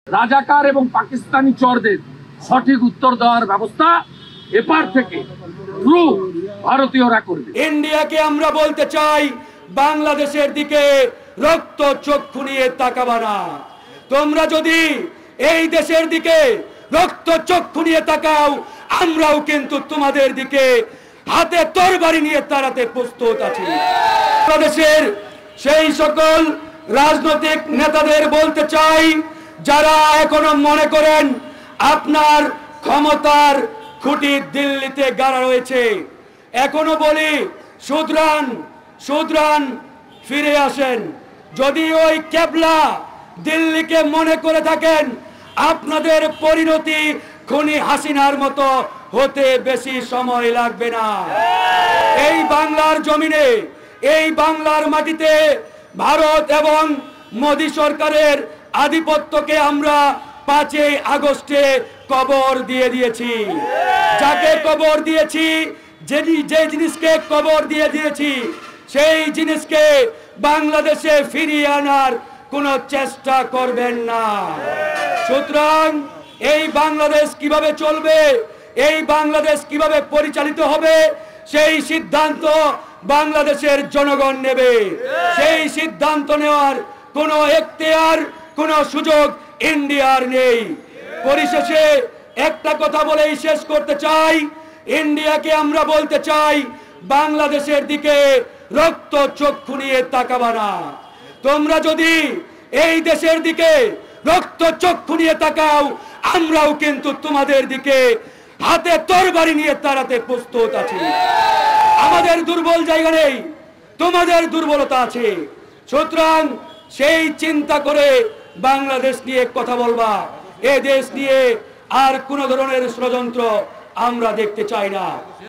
রাজাকার এবং পাকিস্তানি চরদের সঠিক উত্তর দেওয়ার ব্যবস্থা এপার থেকে থ্রু ভারতীয়রা করবে। ইন্ডিয়াকে আমরা বলতে চাই, বাংলাদেশের দিকে রক্ত চক্ষু নিয়ে তাকাবা না। তোমরা যদি এই দেশের দিকে রক্ত চক্ষু নিয়ে তাকাও, আমরাও কিন্তু তোমাদের দিকে হাতে তরবারি নিয়ে তাড়াতে প্রস্তুত আছি। বাংলাদেশের সেই সকল রাজনৈতিক নেতাদের বলতে চাই, যারা এখনো মনে করেন আপনার ক্ষমতার খুঁটি দিল্লিতে গাড়া রয়েছে, এখনো বলি শুধরান ফিরে আসেন। যদি ওই কেবলা দিল্লিকে মনে করে থাকেন, আপনাদের পরিণতি খুনি হাসিনার মতো হতে বেশি সময় লাগবে না। এই বাংলার জমিনে, এই বাংলার মাটিতে ভারত এবং মোদী সরকারের আধিপত্যকে আমরা 5 আগস্টে কবর দিয়ে দিয়েছি। যাকে কবর দিয়েছি, যে জিনিসকে কবর দিয়ে দিয়েছি, সেই জিনিসকে বাংলাদেশে ফিরিয়ে আনার কোনো চেষ্টা করবেন না। সুতরাং এই বাংলাদেশ কিভাবে চলবে, এই বাংলাদেশ কিভাবে পরিচালিত হবে, সেই সিদ্ধান্ত বাংলাদেশের জনগণ নেবে। সেই সিদ্ধান্ত নেওয়ার কোনো এখতিয়ার, কোনো সুযোগ ইন্ডিয়ার নেই। পরিশেষে একটা কথা বলেই শেষ করতে চাই, ইন্ডিয়াকে আমরা বলতে চাই, বাংলাদেশের দিকে রক্ত চক্ষু নিয়ে তাকাবা না। তোমরা যদি এই দেশের দিকে রক্ত চক্ষু নিয়ে তাকাও, আমরাও কিন্তু তোমাদের দিকে হাতে তরবারি নিয়ে তাড়াতে প্রস্তুত আছি। আমাদের দুর্বল জায়গা নেই, তোমাদের দুর্বলতা আছে। সুতরাং সেই চিন্তা করে বাংলাদেশ নিয়ে কথা বলবা। এ দেশ নিয়ে আর কোন ধরনের ষড়যন্ত্র আমরা দেখতে চাই না।